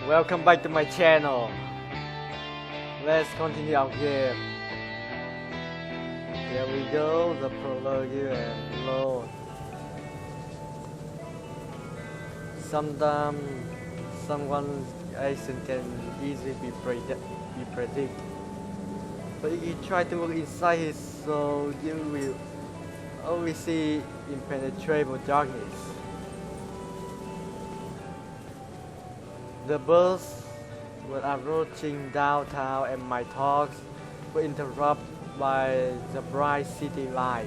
Welcome back to my channel. Let's continue our game. Here we go, the prologue and load. Sometimes someone's action can easily be predicted. But if you try to look inside his soul, you will only see impenetrable darkness. The birds were approaching downtown and my talks were interrupted by the bright city light.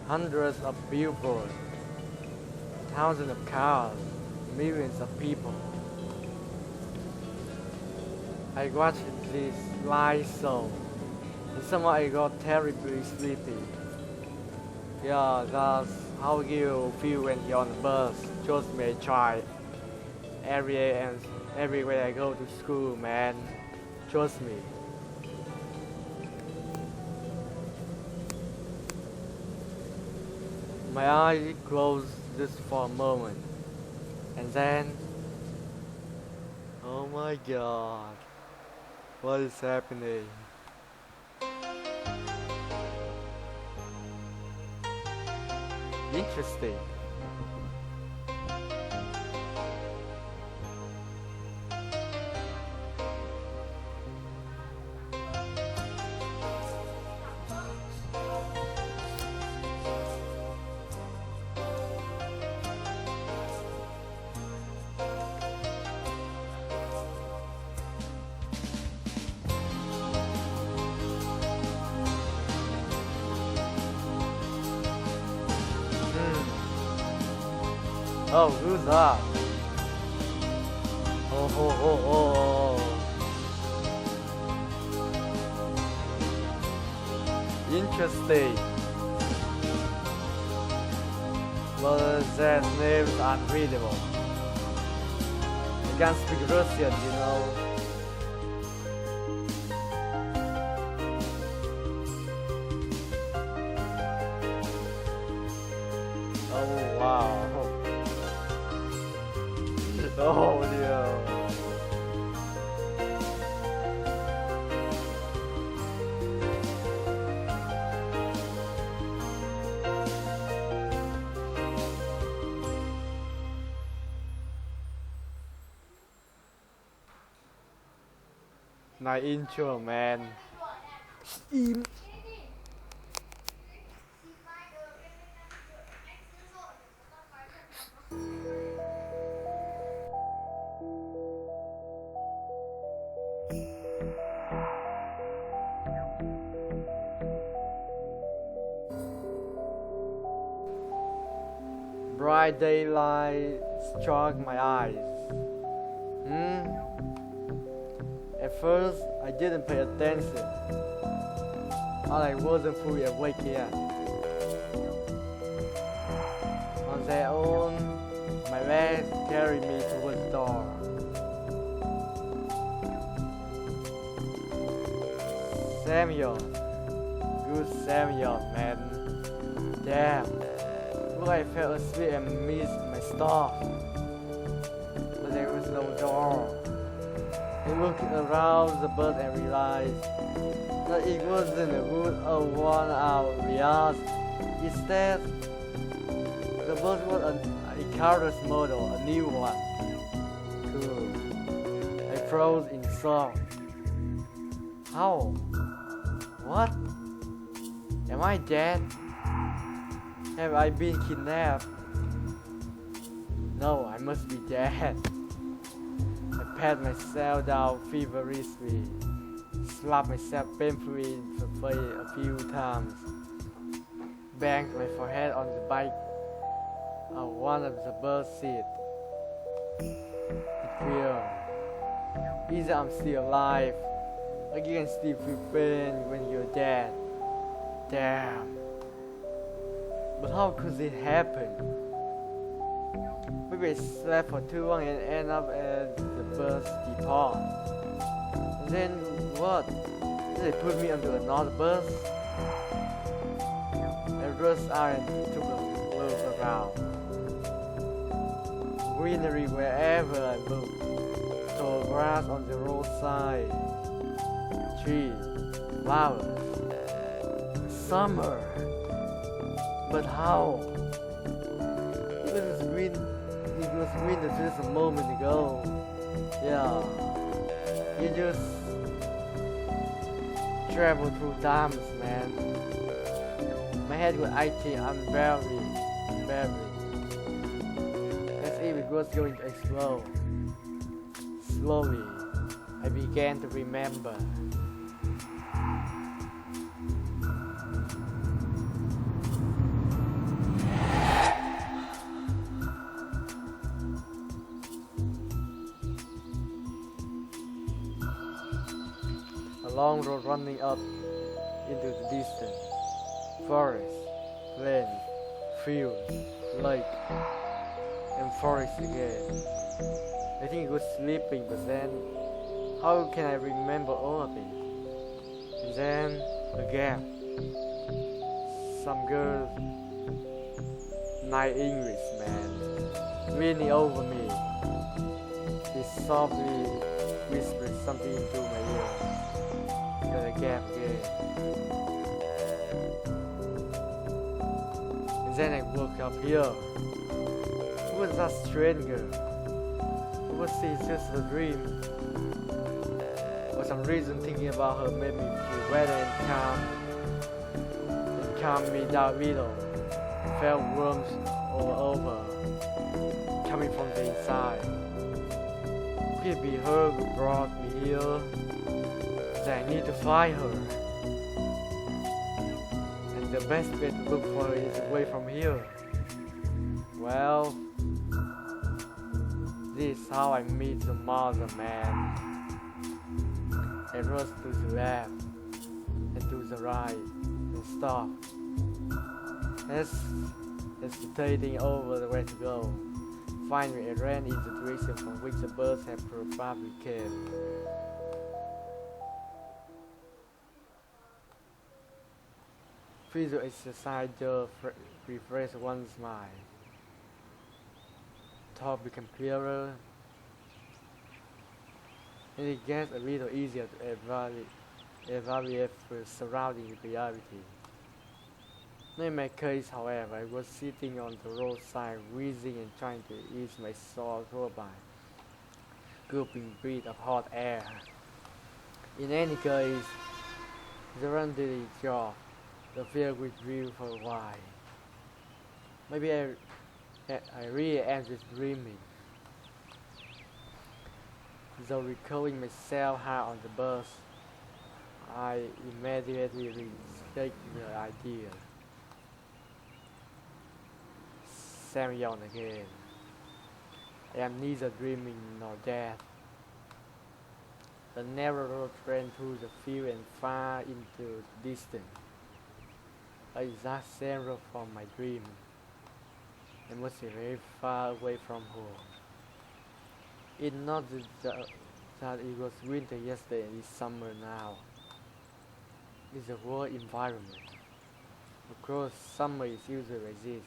Hundreds of billboards, thousands of cars, millions of people. I watched this light show and somehow I got terribly sleepy. Yeah, that's how you feel when you're on the bus. Trust me, I try. Every day and everywhere I go to school, man. Trust me. My eyes closed just for a moment. And then, oh my god, what is happening? Interesting. Oh, who's that? Oh. Interesting. Well, that name's unreadable. I can't speak Russian, you know. Oh, wow. Oh no. Nice intro, man. Steam. Bright daylight struck my eyes. At first, I didn't pay attention. I wasn't fully awake yet. On their own, my legs carried me towards the door. Samuel. Good Samuel, man. Damn. I fell asleep and missed my stop. But there was no door. I looked around the bus and realized that it wasn't a wood or worn out Riaz. Instead, the bus was a Icarus model, a new one. Cool. I froze in shock. How? What? Am I dead? Have I been kidnapped? No, I must be dead. I pat myself down feverishly, slapped myself painfully in the face a few times, banged my forehead on the bike on one of the bus seats. It feels either I'm still alive, or you can still feel pain when you're dead. Damn. But how could it happen? Maybe I slept for too long and end up at the bus depot. And then what? Did they put me onto another bus? I rushed out and took a look around. greenery wherever I look. Tall grass on the roadside, trees, flowers, summer. But how? It was winter just a moment ago. Yeah, you just travel through times, man. My head was itchy and very. As if it was going to explode. Slowly, I began to remember. A long road running up into the distance. Forest, plain, field, lake, and forest again. I think it was sleeping, but then how can I remember all of it? And then again, some girl, night English man, leaning over me. He softly whispered something into my ear. Then again. And then I woke up here. Who was that strange girl? Was it just a dream? For some reason, thinking about her made me feel better and calmed me down a little. I felt warmth all over, coming from the inside. Could it be her who brought me here? That I need to find her. And the best way to look for her is away from here. Well, this is how I meet the mother, man. I rush to the left and to the right and stop. Hesitating over where to go. Finally, I ran in the direction from which the birds had probably came. Physical exercise just refresh one's mind. Thought become clearer, and it gets a little easier to evaluate the surrounding reality. In my case, however, I was sitting on the roadside, wheezing and trying to ease my sore throat by gulping breath of hot air. In any case, the run did its job. The fear withdrew for a while. Maybe I really am just dreaming. Though recalling myself hard on the bus, I immediately rejected the idea. Sam yawned again. I am neither dreaming nor dead. The narrow road ran through the field and far into the distance. The exact center from my dream. I must be very far away from home. It's not that it was winter yesterday and it's summer now. It's a world environment. Of course, summer is usually like this,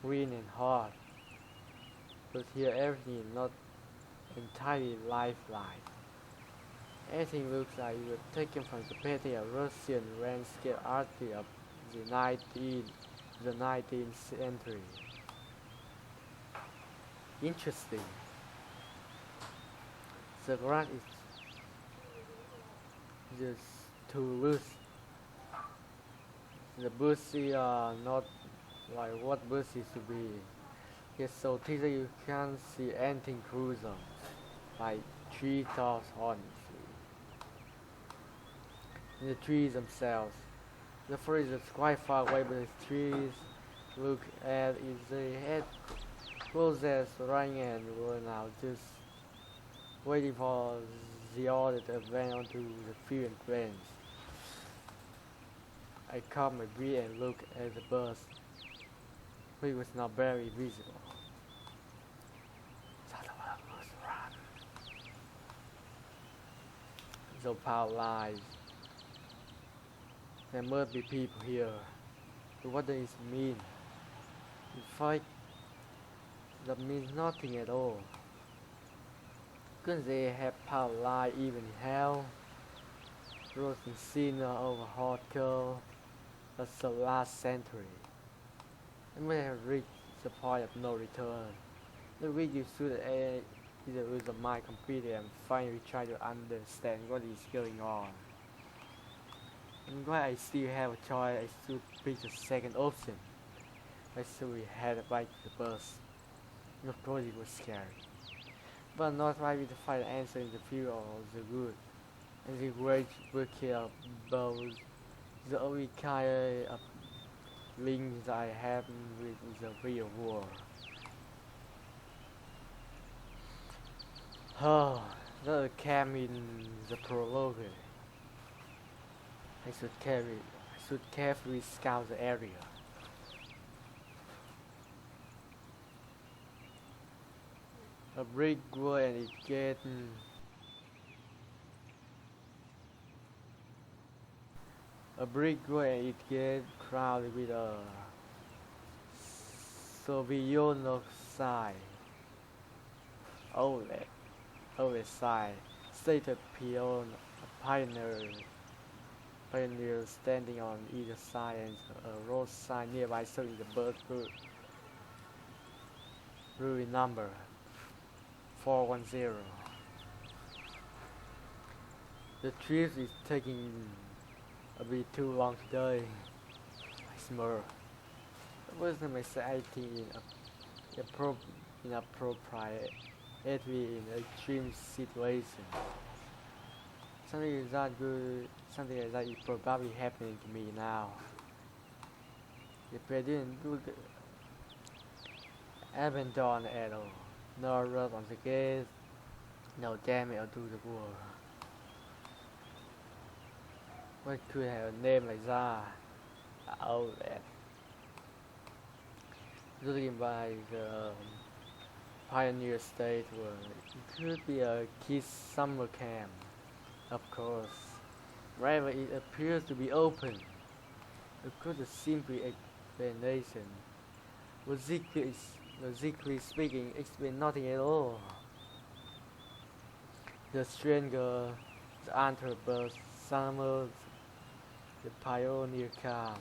green and hot. But here everything is not entirely lifelike. Everything looks like it was taken from the painting of Russian landscape artist of the 19th century. Interesting. The grass is just too loose. The bushes are not like what bushes should be. It's so thick that you can't see anything through them, like tree tops honestly. And the trees themselves. The forest is quite far away, but the trees look at if they had closest running and were now just waiting for the order to advance onto the field and plains. I caught my breath and looked at the bus, which was not very visible. So power lies. There must be people here. But what does it mean? That means nothing at all. Couldn't they have power lie even in hell? Roasting sinner over hardcore. That's the last century. And we have reached the point of no return. The week you should either lose your mind completely and finally try to understand what is going on. And while I still have a choice, I should pick the second option. I should we had a bite to the bus. And of course it was scary. But not right with the final answer in the field of the good. And the great working about the only kind of link that I have with the real world. Oh, the camp in the prologue. I should carefully scout the area. A brick wall and it get crowded with a Soviet sign. OLED sign stated pioneer standing on either side and a road sign nearby showing the birth ruin number 410. The trip is taking a bit too long today. I smile. I wasn't anything inappropriate in an extreme situation. Something like that is probably happening to me now. If I didn't look abandoned at all, no rub on the gate, no damage to the wall. What could have a name like that? Outlet. Looking by the Pioneer State World, it could be a kids' summer camp, of course. Rather, it appears to be open. It could be simply explanation. Logically speaking, explain nothing at all. The stranger, the anterbird, summer, the pioneer camp.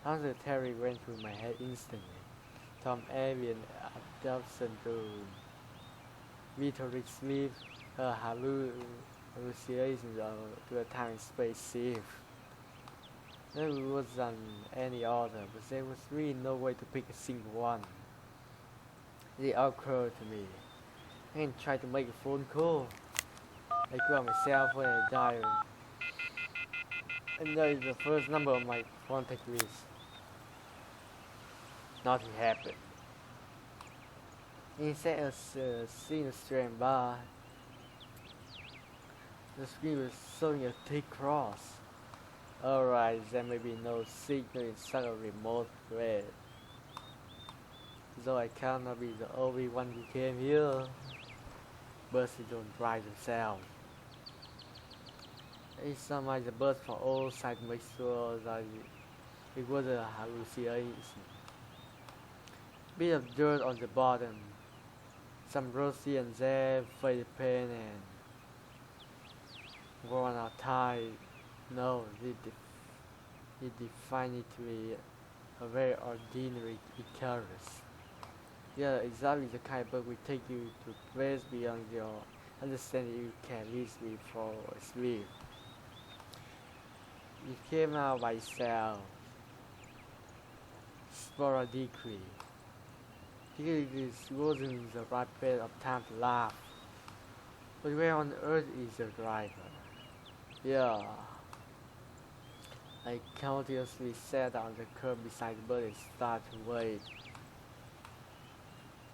After Terry went through my head instantly. Tom Avian adoption to meteoric sleep, hallucinations to a time and space shift. There wasn't any other, but there was really no way to pick a single one. It occurred to me. I can try to make a phone call. I grabbed my cell phone and dialed. And that is the first number on my contact list. Nothing happened. Instead of seeing a strand bar, the screen was showing a thick cross. Alright, there may be no signal in such a remote place. Though I cannot be the only one who came here. Birds don't drive themselves. I summoned the birds from all sides to make sure that it was a hallucination. Bit of dirt on the bottom, some rosy and there, faded paint and worn out tie. No, it definitely a very ordinary Icarus. Yeah, exactly the kind of book will take you to place beyond your understanding you can easily fall asleep. It came out by itself, sporadically. This wasn't the right place of time to laugh. But where on earth is the driver? Yeah. I courteously sat on the curb beside the bird and started to wait.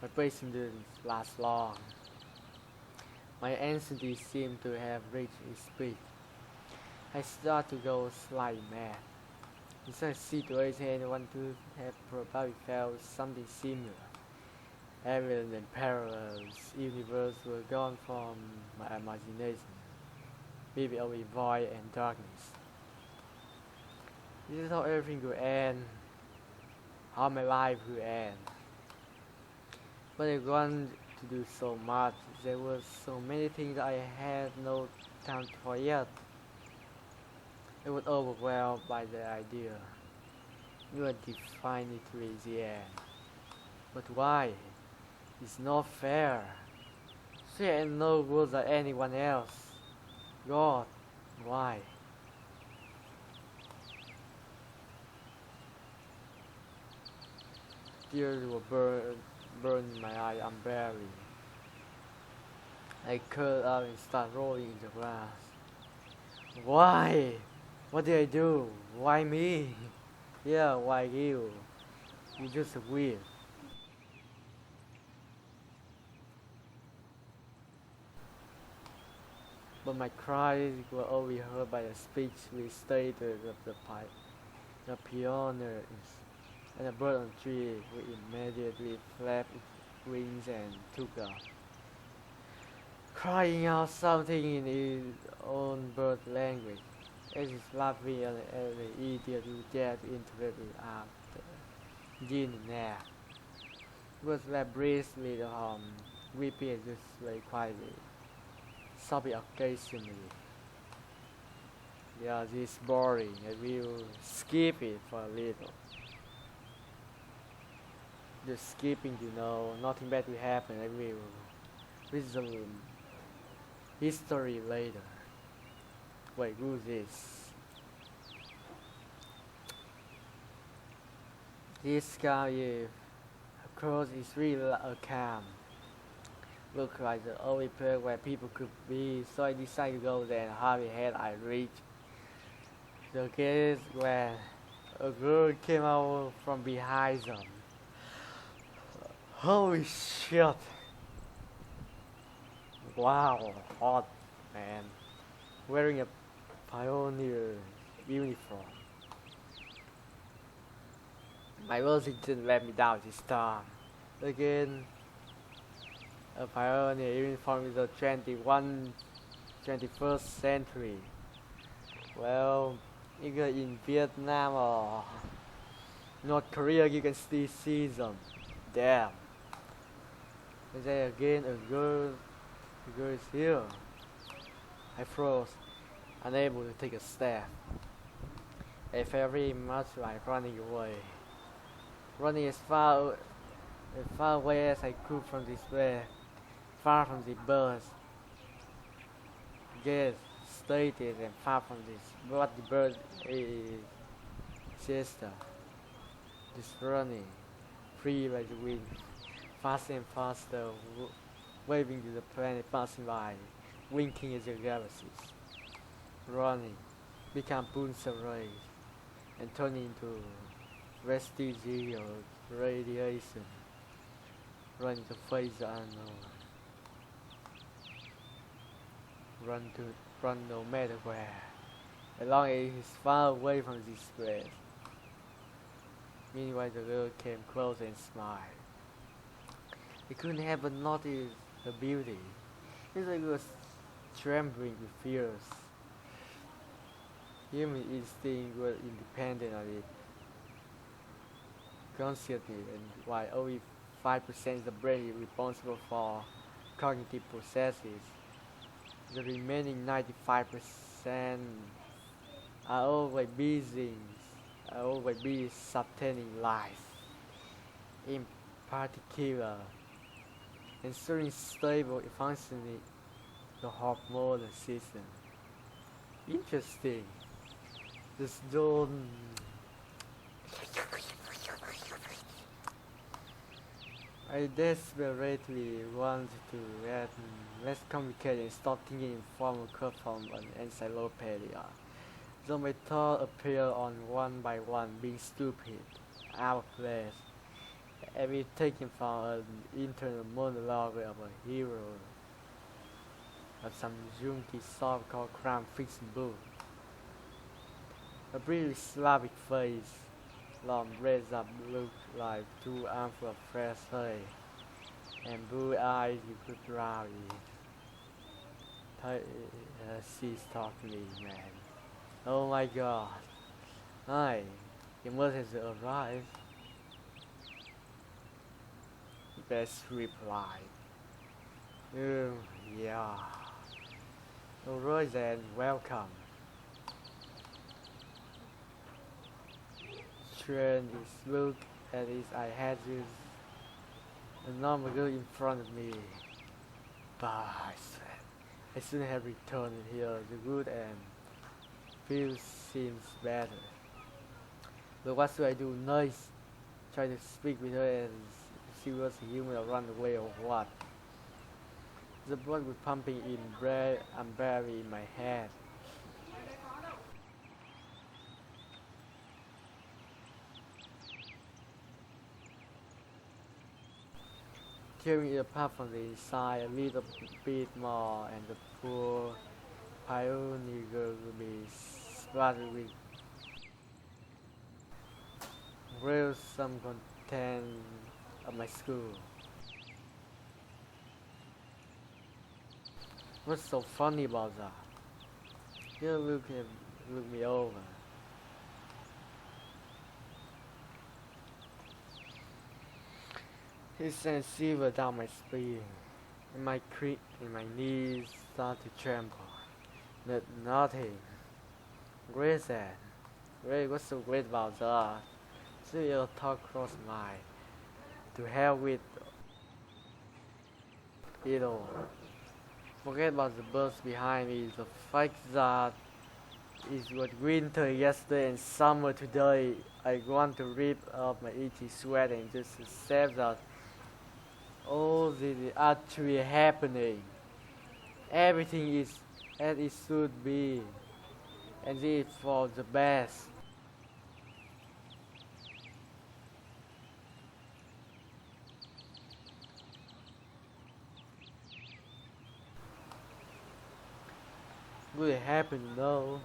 My patience didn't last long. My anxiety seemed to have reached its peak. I started to go slightly mad. In such a situation, anyone could have probably felt something similar. Evident and parallels universe were gone from my imagination, maybe only void and darkness. This is how everything will end, how my life will end. But I wanted to do so much. There were so many things I had no time for yet. I was overwhelmed by the idea. You are definitely the end. But why? It's not fair. She ain't no good than anyone else. God, why? Tears were burning my eye unbearably. I curled up and started rolling in the grass. Why? What did I do? Why me? Yeah, why you? You're just weird. But my cries were overheard by the speechless status of the pioneers, and the bird on the tree immediately flapped its wings and took off, crying out something in its own bird language. It is laughing at the idiot who dared to interrupt it after Jean napped. It was like briskly repeated this very quietly, sobbing occasionally. Yeah, this is boring. I will skip it for a little. Just skipping to know nothing bad will happen. I will resume history later. Wait, who's this? This guy, of course, is really a camp. Look like the only place where people could be, so I decided to go there and hurry ahead I reached the gate where a girl came out from behind them. Holy shit! Wow, hot man. Wearing a pioneer uniform. My Wilson didn't let me down this time. Again, a pioneer uniform is the 21st century. Well, either in Vietnam or North Korea, you can still see them. Damn. And then again, a girl is here. I froze, unable to take a step. I felt very much like running away. Running as far away as I could from this place, far from the birds. Yes, stated and far from this. What the bird is sister. Just running, free by the wind, faster and faster, waving to the planet passing by, winking at the galaxies. Running, become pulsar rays, and turning into vestigial radiation, running to face the unknown. Run no matter where, as long as it is far away from this place. Meanwhile, the girl came close and smiled. I couldn't help but notice her beauty. It's like it was trembling with fears. Human instinct was independent of it consciously, and while only 5% of the brain is responsible for cognitive processes, the remaining 95% are always busy sustaining life. In particular, ensuring stable functioning the hormonal system. Interesting. Just don't. I desperately want to get less complicated and stop thinking in formal code from an encyclopedia. So my thoughts appear on one by one, being stupid, out of place, every taken from an internal monologue of a hero of some junky soft-core crime fiction book. A pretty Slavic face, long braids that look like two armfuls of fresh hay, and blue eyes you could rally. She's talking to me, man. Oh my god. Hi, you must have arrived. Bess replied. Oh, yeah. Alright then, welcome. Trent is look at his I had this a normal girl in front of me. But I said, I shouldn't have returned here. The good and feel seems better. But what should I do? Nice. Try to speak with her and she was a human or run away or what? The blood was pumping in unbearably in my head. Tearing it apart from the inside a little bit more, and the poor pioneer will be splattered with some content of my school. What's so funny about that? You look me over. He sent shiver down my spine, and my knees start to tremble. But nothing. Grace said, "Great, what's so great about that?" So your thought crossed mine. To hell with it all. Forget about the birds behind me. The fact that it was winter yesterday and summer today. I want to rip off my itchy sweat and just accept that all this is actually happening. Everything is as it should be, and this is for the best. Really happen, no.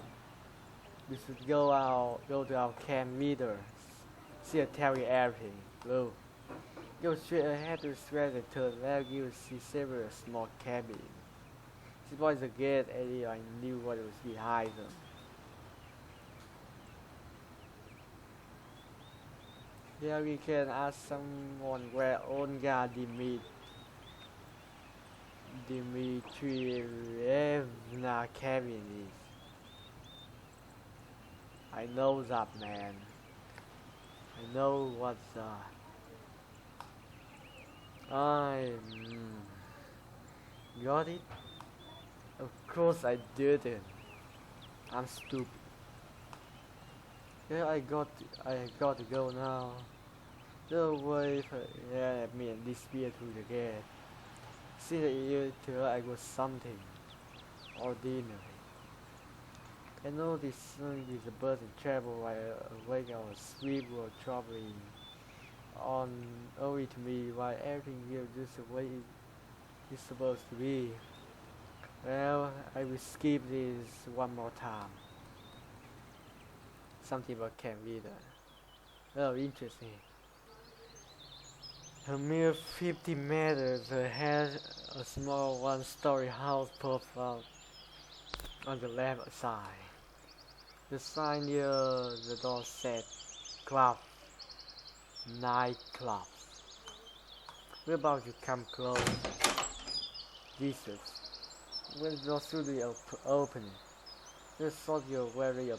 We should go to our camp leader. She'll tell you everything. Look. Go straight ahead to square and turn left, you will see several small cabins. This was the gate area. I knew what was behind them. Here we can ask someone where Olga Dmitrievna cabin is. I know that, man. I know what's that. I got it? Of course I didn't. I'm stupid. Yeah, I got to go now. The way at me and disappear through the gate. See the year till I got something ordinary. I know this song is a bird in travel while awake or asleep or traveling on only to me while everything here just the way it's supposed to be. Well, I will skip this one more time. Something about Camp Leader. Oh, interesting. A mere 50 meters ahead, a small one-story house popped out on the left side. The sign near the door said "Club Nightclub." We're about to come close. Jesus. When the door should be open, the soldier wearing a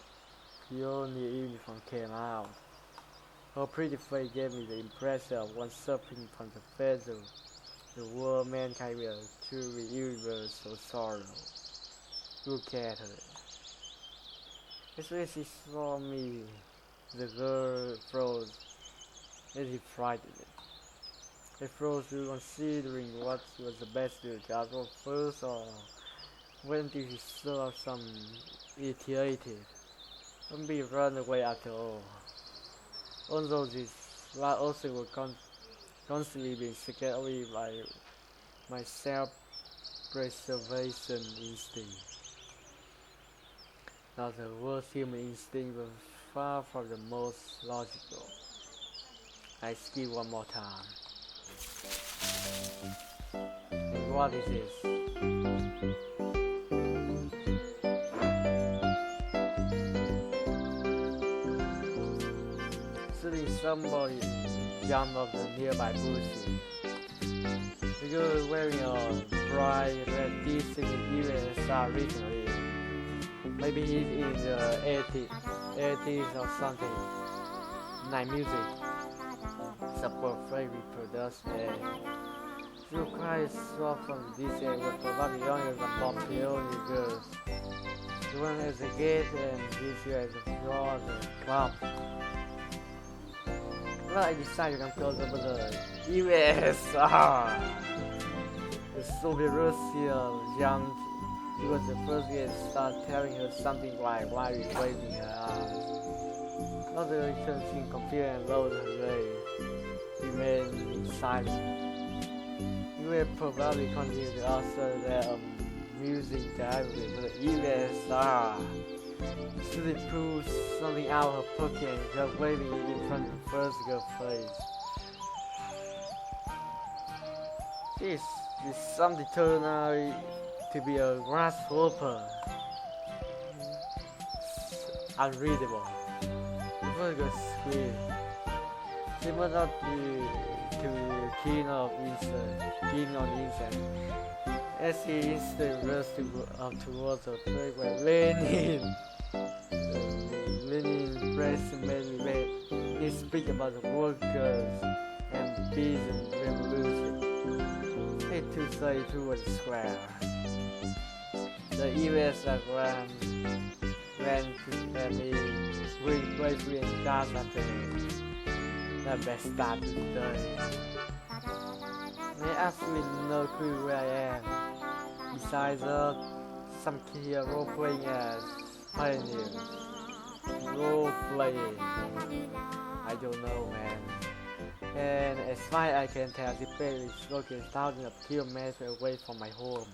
pioneer uniform came out. Her pretty face gave me the impression of one suffering from the feather. The world mankind will truly universal sorrow. Look at her. As soon as she saw me, the girl froze, as if frightened. I froze considering what was the best to go first or when did she saw some irritated. Don't be run away after all. Although this also will constantly being scared away by my self-preservation instinct. Now the worst human instinct was far from the most logical. I skip one more time. And what is this? Suddenly somebody jumped off the nearby bushes. The girl is wearing a bright red t-shirt USSR recently. Maybe he's in the 80s or something. Night music. It's a perfect reproduction. She was quite soft from this area, probably younger than Bob Theory girls. The one as a gate and this year as a fraud and club. Well, I decided to come closer with the USSR. The Soviet Russia jumped. It was the first year to start telling her something like why we waving her arms. Not the reason she confused and lowered her gaze. Remained silent. You will probably continue to answer their amusing diary with the USSR. Susie pulled something out of her pocket and just waving it in front of the first girl's face. This something turned out to be a grasshopper. Unreadable. The first girl screamed. She must not be too keen on insect. As he instantly rushed towards the place where Lenin made his speech about the workers and peace and revolution. He too say it was a square. The USSR ran to any great place in Gaza today. The best start to the day. They absolutely no clue where I am. Besides some kid role playing as pioneers. Role playing. I don't know, man. And as far as I can tell, the place is located thousands of kilometers away from my home.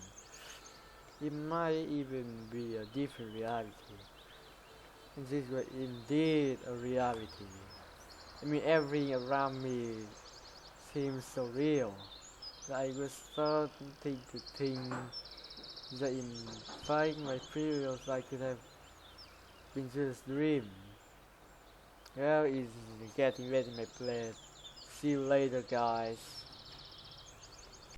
It might even be a different reality. And this was indeed a reality. I mean, everything around me seems so real that I was starting to think that in fact my previous life could have been just a dream. Well, it's getting ready my place. See you later, guys.